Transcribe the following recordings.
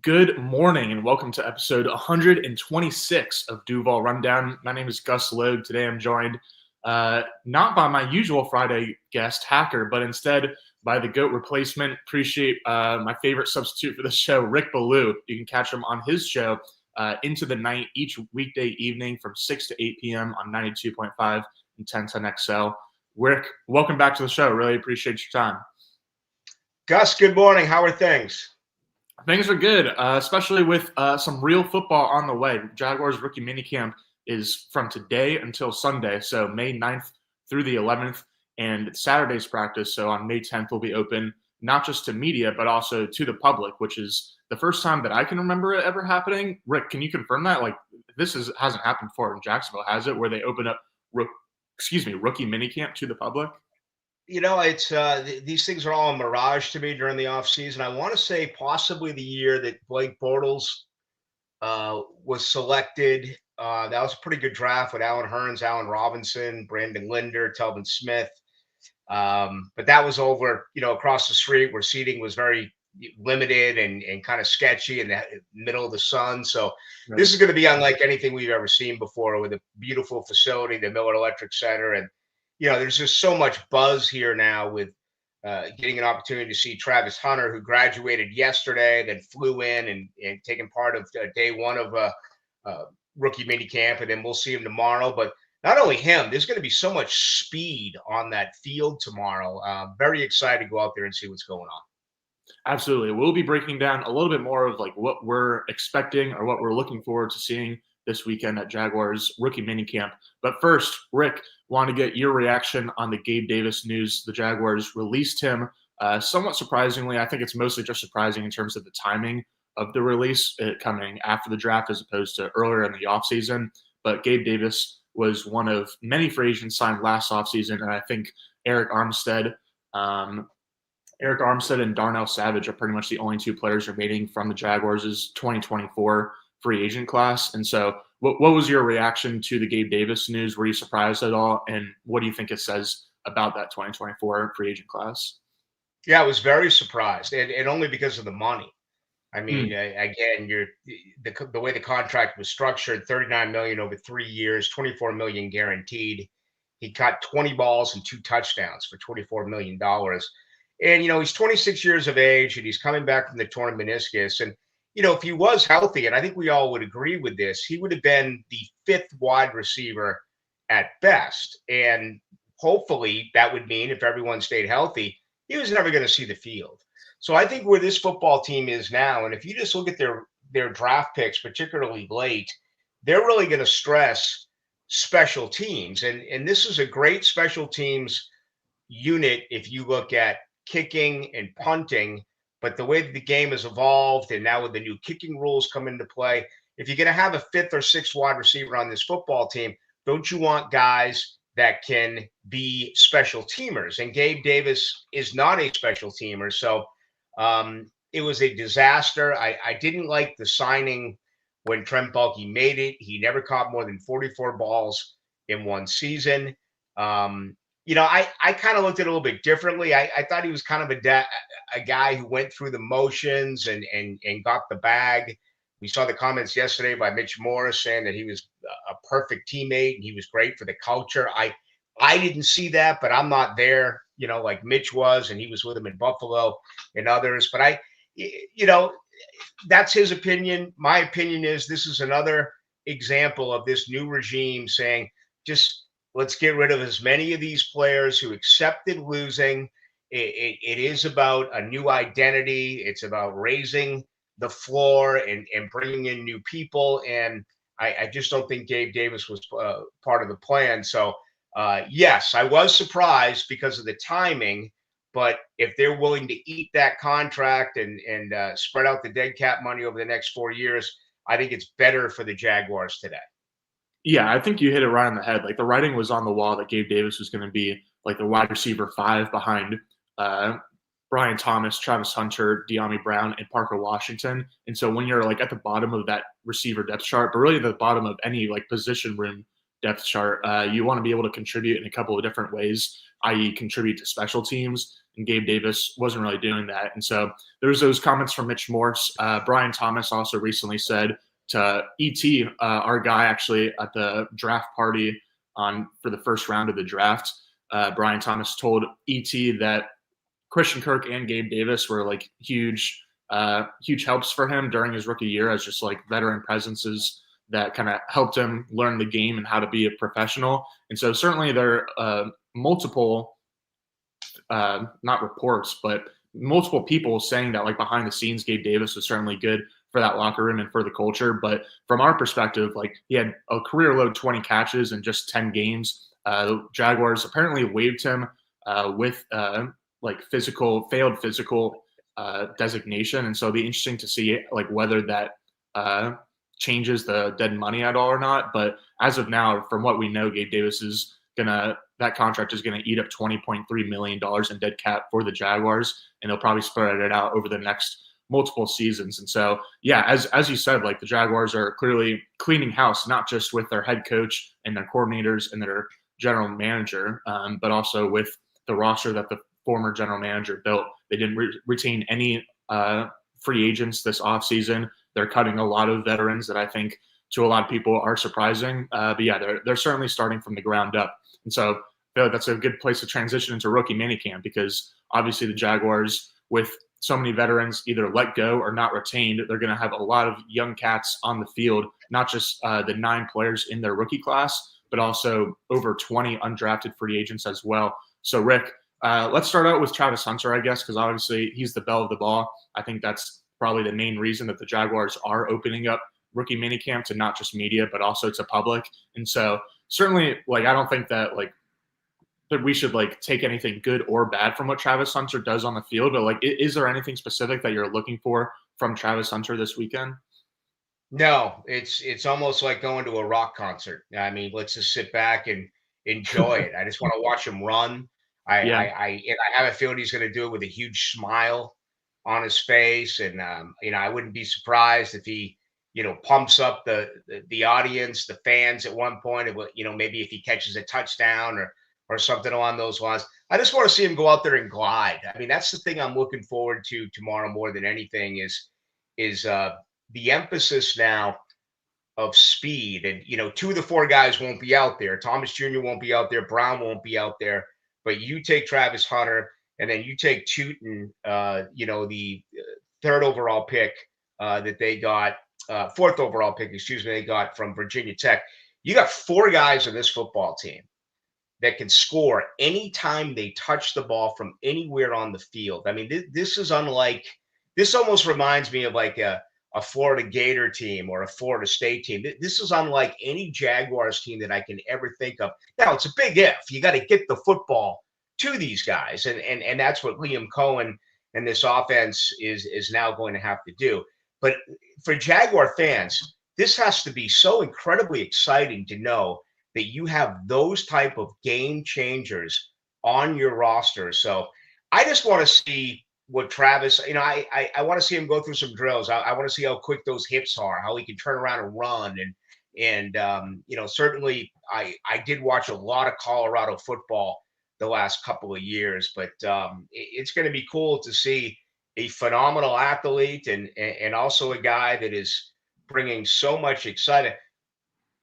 Good morning and welcome to episode 126 of Duval Rundown. My name is Gus Logue. Today I'm joined not by my usual Friday guest, Hacker, but instead by the GOAT replacement. Appreciate my favorite substitute for this show, Rick Ballou. You can catch him on his show, Into the Night, each weekday evening from 6 to 8 p.m. on 92.5 and 1010 XL. Rick, welcome back to the show. Really appreciate your time. Gus, good morning. How are things? Things are good, especially with some real football on the way. Jaguars rookie minicamp is from today until Sunday, so May 9th through the 11th, and Saturday's practice. So on May 10th will be open not just to media, but also to the public, which is the first time that I can remember it ever happening. Rick, can you confirm that? Like, hasn't happened before in Jacksonville, has it? Where they open up, rookie minicamp to the public? You know, it's these things are all a mirage to me during the offseason. I want to say possibly the year that Blake Bortles was selected. That was a pretty good draft with Alan Hearns, Allen Robinson, Brandon Linder, Telvin Smith. But that was over, across the street where seating was very limited and kind of sketchy in the middle of the sun. So Right. This is going to be unlike anything we've ever seen before, with a beautiful facility, the Miller Electric Center. And there's just so much buzz here now with getting an opportunity to see Travis Hunter, who graduated yesterday, then flew in and taken part of day one of rookie minicamp, and then we'll see him tomorrow. But not only him, there's going to be so much speed on that field tomorrow. Very excited to go out there and see what's going on. Absolutely. We'll be breaking down a little bit more of like what we're expecting or what we're looking forward to seeing this weekend at Jaguars rookie minicamp. But first, Rick, want to get your reaction on the Gabe Davis news. The Jaguars released him somewhat surprisingly. I think it's mostly just surprising in terms of the timing of the release, it coming after the draft as opposed to earlier in the offseason. But Gabe Davis was one of many free agents signed last offseason, and I think Eric Armstead and Darnell Savage are pretty much the only two players remaining from the Jaguars' 2024 free agent class. And so what was your reaction to the Gabe Davis news? Were you surprised at all? And what do you think it says about that 2024 free agent class? Yeah, I was very surprised, and only because of the money. I mean, again, the way the contract was structured, $39 million over 3 years, $24 million guaranteed. He caught 20 balls and 2 touchdowns for $24 million. And, he's 26 years of age, and he's coming back from the torn meniscus. And, if he was healthy, and I think we all would agree with this, he would have been the 5th wide receiver at best. And hopefully that would mean, if everyone stayed healthy, he was never going to see the field. So I think where this football team is now, and if you just look at their draft picks, particularly late, they're really going to stress special teams. And this is a great special teams unit if you look at kicking and punting. But the way that the game has evolved, and now with the new kicking rules come into play, if you're going to have a 5th or 6th wide receiver on this football team, don't you want guys that can be special teamers? And Gabe Davis is not a special teamer. So it was a disaster. I didn't like the signing when Trent Baalke made it. He never caught more than 44 balls in one season. I kind of looked at it a little bit differently. I thought he was kind of a guy who went through the motions and got the bag. We saw the comments yesterday by Mitch Morris saying that he was a perfect teammate and he was great for the culture. I didn't see that, but I'm not there, like Mitch was, and he was with him in Buffalo and others. But that's his opinion. My opinion is this is another example of this new regime saying, just let's get rid of as many of these players who accepted losing. It is about a new identity. It's about raising the floor and bringing in new people. And I just don't think Gabe Davis was part of the plan. So, yes, I was surprised because of the timing. But if they're willing to eat that contract and spread out the dead cap money over the next 4 years, I think it's better for the Jaguars today. Yeah, I think you hit it right on the head. Like, the writing was on the wall that Gabe Davis was going to be like the wide receiver 5 behind Brian Thomas, Travis Hunter, De'Ami Brown, and Parker Washington. And so when you're like at the bottom of that receiver depth chart, but really the bottom of any like position room depth chart, you want to be able to contribute in a couple of different ways, i.e. contribute to special teams and Gabe Davis wasn't really doing that. And so there's those comments from Mitch Morse. Brian Thomas also recently said to ET, our guy actually at the draft party for the first round of the draft, Brian Thomas told ET that Christian Kirk and Gabe Davis were like huge helps for him during his rookie year as just like veteran presences that kind of helped him learn the game and how to be a professional. And so certainly there are multiple, not reports, but multiple people saying that like behind the scenes, Gabe Davis was certainly good for that locker room and for the culture. But from our perspective, like he had a career low 20 catches in just 10 games. The Jaguars apparently waived him with like failed physical designation. And so it'll be interesting to see like whether that changes the dead money at all or not. But as of now, from what we know, Gabe Davis is that contract is going to eat up $20.3 million in dead cap for the Jaguars, and they'll probably spread it out over the next multiple seasons. And so, yeah, as you said, like the Jaguars are clearly cleaning house, not just with their head coach and their coordinators and their general manager, but also with the roster that the former general manager built. They didn't retain any free agents this offseason. They're cutting a lot of veterans that I think to a lot of people are surprising. But yeah, they're certainly starting from the ground up. And so I feel like that's a good place to transition into rookie minicamp, because obviously the Jaguars, with so many veterans either let go or not retained, they're going to have a lot of young cats on the field, not just the 9 players in their rookie class, but also over 20 undrafted free agents as well. So Rick, let's start out with Travis Hunter, I guess, because obviously he's the belle of the ball. I think that's probably the main reason that the Jaguars are opening up rookie minicamp to not just media, but also to public. And so certainly, like, I don't think that like that we should like take anything good or bad from what Travis Hunter does on the field, but like, is there anything specific that you're looking for from Travis Hunter this weekend? No, it's almost like going to a rock concert. I mean, let's just sit back and enjoy it. I just want to watch him run. Yeah. I have a feeling he's going to do it with a huge smile on his face, and I wouldn't be surprised if he pumps up the audience, the fans at one point. Maybe if he catches a touchdown or something along those lines. I just want to see him go out there and glide. I mean, that's the thing I'm looking forward to tomorrow more than anything is the emphasis now of speed. And 2 of the 4 guys won't be out there. Thomas Jr. won't be out there. Brown won't be out there. But you take Travis Hunter, and then you take Tootin, the 3rd overall pick that they got, 4th overall pick, they got from Virginia Tech. You got 4 guys on this football team that can score anytime they touch the ball from anywhere on the field. I mean, this is unlike – this almost reminds me of like a Florida Gator team or a Florida State team. This is unlike any Jaguars team that I can ever think of. Now, it's a big if. You got to get the football to these guys, and that's what Liam Cohen and this offense is now going to have to do. But for Jaguar fans, this has to be so incredibly exciting to know that you have those type of game changers on your roster. So I just want to see what Travis, I want to see him go through some drills. I want to see how quick those hips are, how he can turn around and run. And certainly I did watch a lot of Colorado football the last couple of years, but it's going to be cool to see a phenomenal athlete and also a guy that is bringing so much excitement.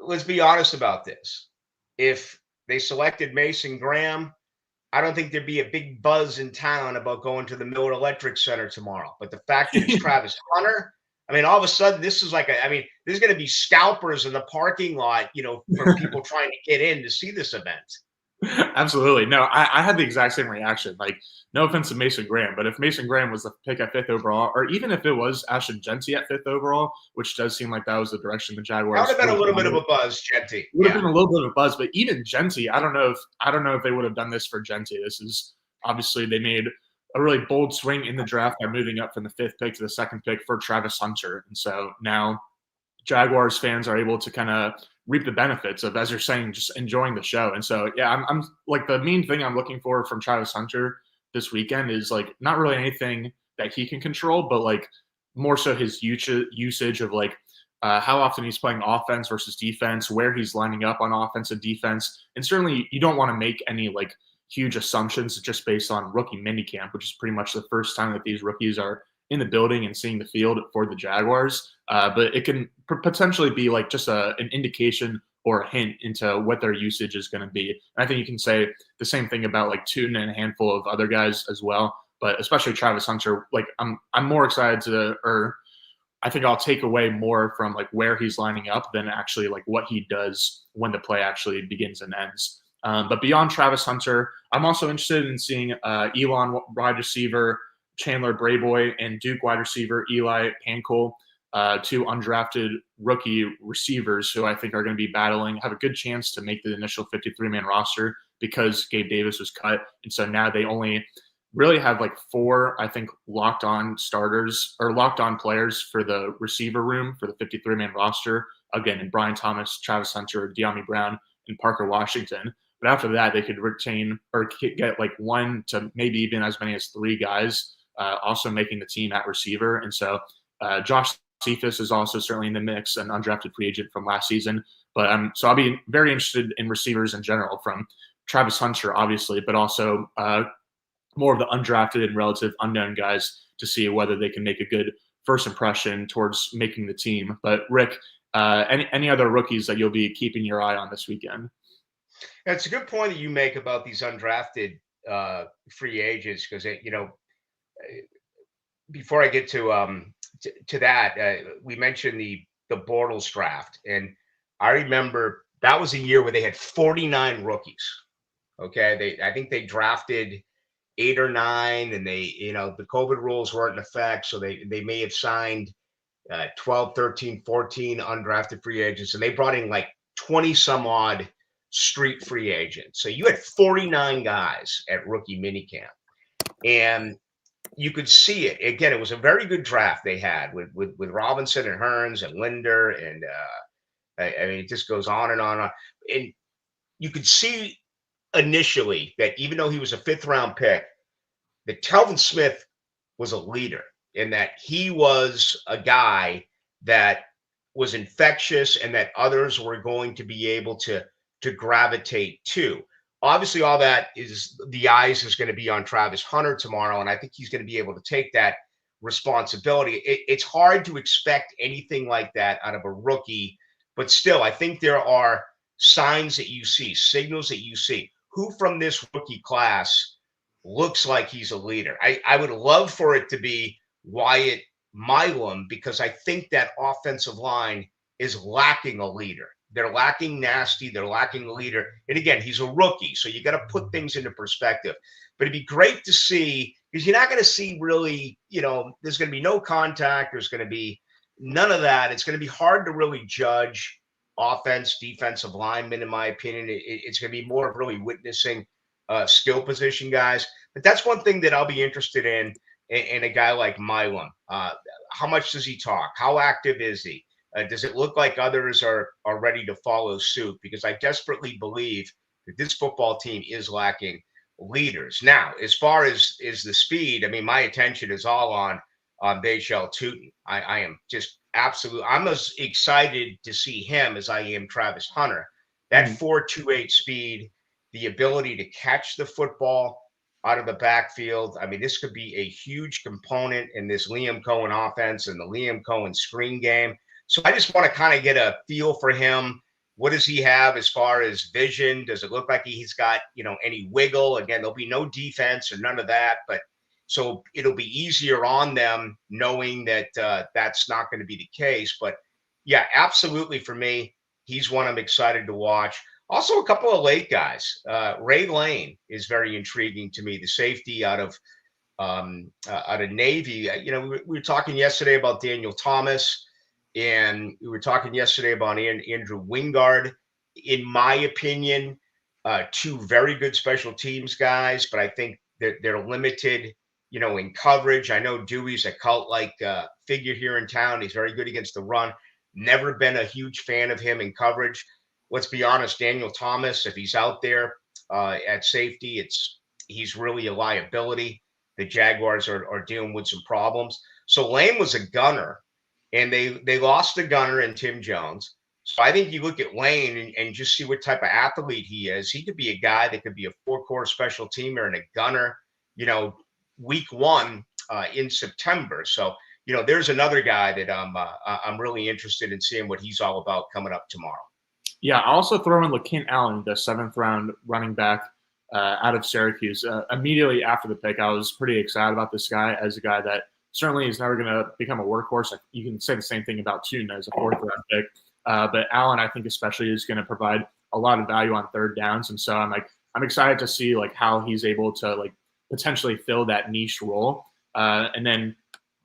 Let's be honest about this. If they selected Mason Graham, I don't think there'd be a big buzz in town about going to the Miller Electric Center tomorrow. But the fact that it's Travis Hunter, I mean, all of a sudden, this is like there's going to be scalpers in the parking lot, for people trying to get in to see this event. Absolutely. No, I had the exact same reaction. Like, no offense to Mason Graham, but if Mason Graham was the pick at 5th overall, or even if it was Ashton Genty at 5th overall, which does seem like that was the direction the Jaguars. That would have been a little bit of a buzz, Genty. Would have been a little bit of a buzz, but even Genty, I don't know if they would have done this for Genty. This is obviously they made a really bold swing in the draft by moving up from the 5th pick to the 2nd pick for Travis Hunter, and so now Jaguars fans are able to kind of reap the benefits of, as you're saying, just enjoying the show. And so, yeah, I'm like, the main thing I'm looking for from Travis Hunter this weekend is like not really anything that he can control, but like more so his usage of like how often he's playing offense versus defense, where he's lining up on offense and defense. And certainly you don't want to make any like huge assumptions just based on rookie minicamp, which is pretty much the first time that these rookies are in the building and seeing the field for the Jaguars. But it can potentially be like just an indication or a hint into what their usage is going to be. And I think you can say the same thing about like Tootin and a handful of other guys as well. But especially Travis Hunter, like I'm more excited to, or I think I'll take away more from like where he's lining up than actually like what he does when the play actually begins and ends. But beyond Travis Hunter, I'm also interested in seeing Elon wide receiver Chandler Brayboy and Duke wide receiver Eli Pancol, two undrafted rookie receivers who I think are going to be have a good chance to make the initial 53-man roster because Gabe Davis was cut. And so now they only really have like 4, I think, locked on starters or locked on players for the receiver room for the 53-man roster. Again, in Brian Thomas, Travis Hunter, De'Ami Brown, and Parker Washington. But after that, they could retain or get like 1 to maybe even as many as 3 guys also making the team at receiver. And so Josh Cephas is also certainly in the mix, an undrafted free agent from last season. But so I'll be very interested in receivers in general, from Travis Hunter, obviously, but also more of the undrafted and relative unknown guys to see whether they can make a good first impression towards making the team. But Rick, any other rookies that you'll be keeping your eye on this weekend? It's a good point that you make about these undrafted free agents, because before I get to that, we mentioned the Bortles draft, and I remember that was a year where they had 49 rookies. Okay, I think they drafted 8 or 9, and the COVID rules weren't in effect, so they may have signed 12, 13, 14 undrafted free agents, and they brought in like 20 some odd street free agents. So you had 49 guys at rookie minicamp, and you could see it. Again, it was a very good draft they had with Robinson and Hearns and Linder, and I mean, it just goes on and on and on. And you could see initially that even though he was a 5th round pick, that Telvin Smith was a leader, in that he was a guy that was infectious and that others were going to be able to gravitate to. Obviously, all that is the eyes is going to be on Travis Hunter tomorrow, and I think he's going to be able to take that responsibility. It's hard to expect anything like that out of a rookie, but still, I think there are signs that you see, signals that you see. Who from this rookie class looks like he's a leader? I would love for it to be Wyatt Milam, because I think that offensive line is lacking a leader. They're lacking nasty. They're lacking a leader. And again, he's a rookie, so you got to put things into perspective. But it'd be great to see, because you're not going to see really, there's going to be no contact. There's going to be none of that. It's going to be hard to really judge offense, defensive linemen, in my opinion. It's going to be more of really witnessing skill position guys. But that's one thing that I'll be interested in a guy like Milam. How much does he talk? How active is he? Does it look like others are ready to follow suit? Because I desperately believe that this football team is lacking leaders. Now, as far as the speed, I mean, my attention is all on Bashal Tootin. I am just absolutely, I'm as excited to see him as I am Travis Hunter. That 4.28 speed, the ability to catch the football out of the backfield. I mean, this could be a huge component in this Liam Cohen offense and the Liam Cohen screen game. So I just want to kind of get a feel for him. What does he have as far as vision? Does it look like he's got, any wiggle? Again, there'll be no defense or none of that, but so it'll be easier on them knowing that that's not going to be the case. But yeah, absolutely, for me, he's one I'm excited to watch. Also, a couple of late guys. Ray Lane is very intriguing to me, the safety out of Navy. We were talking yesterday about Daniel Thomas, and we were talking yesterday about Andrew Wingard. In my opinion, 2 very good special teams guys, but I think that they're limited, in coverage. I know Dewey's a cult-like figure here in town. He's very good against the run. Never been a huge fan of him in coverage. Let's be honest, Daniel Thomas, if he's out there at safety, he's really a liability. The Jaguars are dealing with some problems. So Lane was a gunner, and they lost a gunner in Tim Jones. So I think you look at Lane and just see what type of athlete he is. He could be a guy that could be a four-core special teamer and a gunner, week one in September. So, there's another guy that I'm really interested in seeing what he's all about coming up tomorrow. Yeah, I'll also throw in LaKent Allen, the 7th-round running back out of Syracuse. Immediately after the pick, I was pretty excited about this guy as a guy that certainly is never going to become a workhorse. You can say the same thing about Tuna as a 4th-round pick. But Allen, I think especially, is going to provide a lot of value on third downs. And so I'm excited to see how he's able to potentially fill that niche role. And then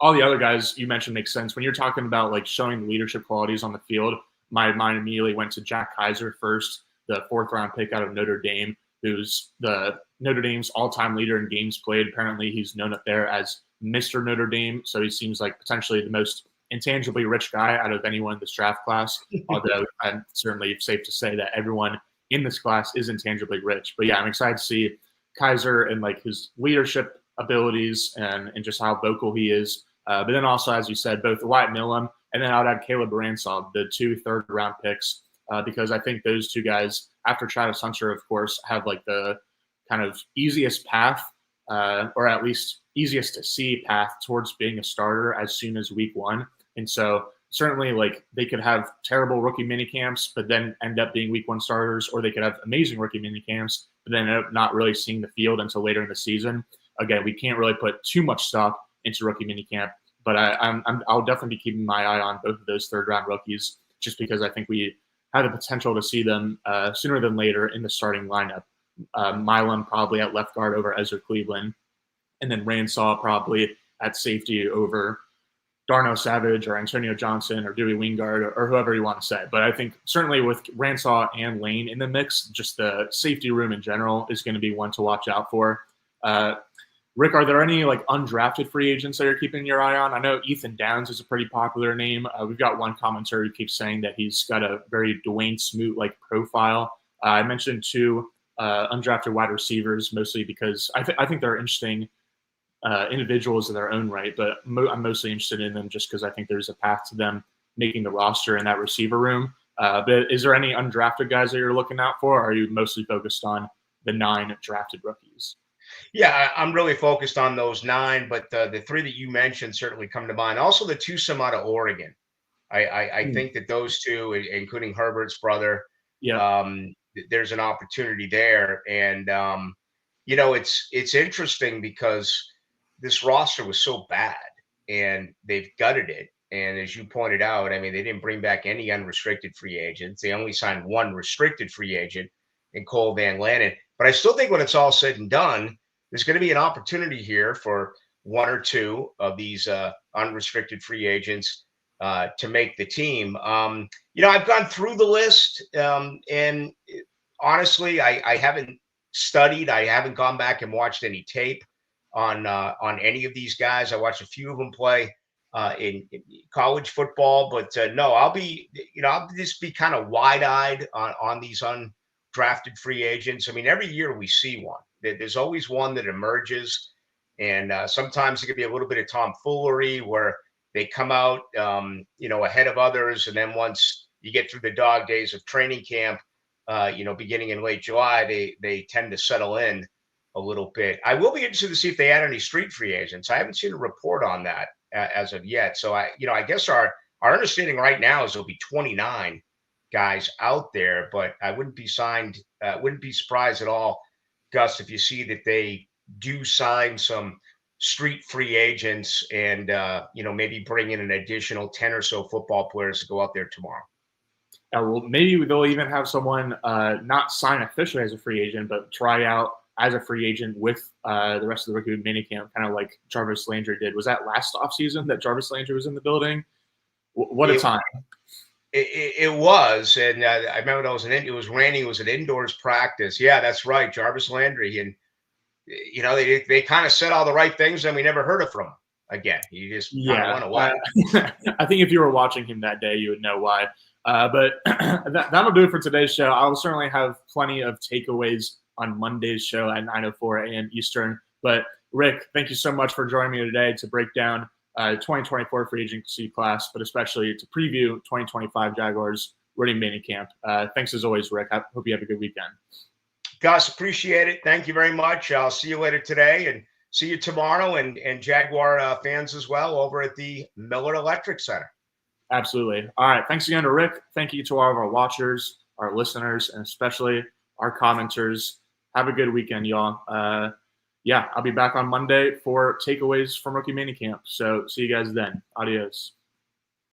all the other guys you mentioned make sense. When you're talking about showing the leadership qualities on the field, my mind immediately went to Jack Kaiser first, the 4th-round pick out of Notre Dame, who's the Notre Dame's all-time leader in games played. Apparently, he's known up there as Mr. Notre Dame, so he seems like potentially the most intangibly rich guy out of anyone in this draft class, although I'm certainly safe to say that everyone in this class is intangibly rich. But yeah, I'm excited to see Kaiser and his leadership abilities and just how vocal he is. But then also, as you said, both Wyatt Millam and then I would add Caleb Bransall, the 2 third-round picks, because I think those two guys, after Travis Hunter, of course, have the kind of easiest path, or at least easiest to see path towards being a starter as soon as week one. And so certainly they could have terrible rookie mini camps, but then end up being week one starters, or they could have amazing rookie mini camps, but then end up not really seeing the field until later in the season. Again, we can't really put too much stock into rookie mini camp, but I'll definitely be keeping my eye on both of those third-round rookies, just because I think we have the potential to see them sooner than later in the starting lineup. Milam probably at left guard over Ezra Cleveland, and then Ransaw probably at safety over Darnell Savage or Antonio Johnson or Dewey Wingard or whoever you want to say. But I think certainly with Ransaw and Lane in the mix, just the safety room in general is going to be one to watch out for. Rick, are there any undrafted free agents that you're keeping your eye on? I know Ethan Downs is a pretty popular name. We've got one commentator who keeps saying that he's got a very Dwayne Smoot profile. I mentioned 2 undrafted wide receivers, mostly because I think they're interesting individuals in their own right, but I'm mostly interested in them just because I think there's a path to them making the roster in that receiver room. But is there any undrafted guys that you're looking out for, or are you mostly focused on the 9 drafted rookies? Yeah, I'm really focused on those 9, but the 3 that you mentioned certainly come to mind. Also, the 2 some out of Oregon. I think that those 2, including Herbert's brother, there's an opportunity there. And it's interesting because this roster was so bad, and they've gutted it. And as you pointed out, I mean, they didn't bring back any unrestricted free agents. They only signed 1 restricted free agent in Cole Van Lanen. But I still think when it's all said and done, there's going to be an opportunity here for 1 or 2 of these unrestricted free agents to make the team. I've gone through the list, and honestly, I haven't studied. I haven't gone back and watched any tape on any of these guys. I watched a few of them play in college football, but no, I'll just be kind of wide-eyed on these undrafted free agents. I mean, every year we see one. There's always one that emerges, and sometimes it could be a little bit of tomfoolery where they come out, ahead of others, and then once you get through the dog days of training camp, beginning in late July, they tend to settle in a little bit. I will be interested to see if they add any street free agents. I haven't seen a report on that as of yet. So I guess our understanding right now is there'll be 29 guys out there, but I wouldn't be surprised at all, Gus, if you see that they do sign some street free agents and maybe bring in an additional 10 or so football players to go out there tomorrow. Well, maybe they'll even have someone not sign officially as a free agent, but try out as a free agent with the rest of the rookie minicamp, kind of like Jarvis Landry did. Was that last offseason that Jarvis Landry was in the building? What a time. It was, and I remember it was raining. It was an indoors practice. Yeah, that's right, Jarvis Landry, and they kind of said all the right things, and we never heard it from him again. He just kind of went away. I think if you were watching him that day, you would know why. But that'll do it for today's show. I'll certainly have plenty of takeaways on Monday's show at 9:04 a.m. Eastern. But Rick, thank you so much for joining me today to break down 2024 free agency class, but especially to preview 2025 Jaguars rookie minicamp. Thanks as always, Rick. I hope you have a good weekend. Gus, appreciate it. Thank you very much. I'll see you later today and see you tomorrow, and Jaguar fans as well over at the Miller Electric Center. Absolutely. All right. Thanks again to Rick. Thank you to all of our watchers, our listeners, and especially our commenters. Have a good weekend, y'all. I'll be back on Monday for takeaways from rookie minicamp. So see you guys then. Adios.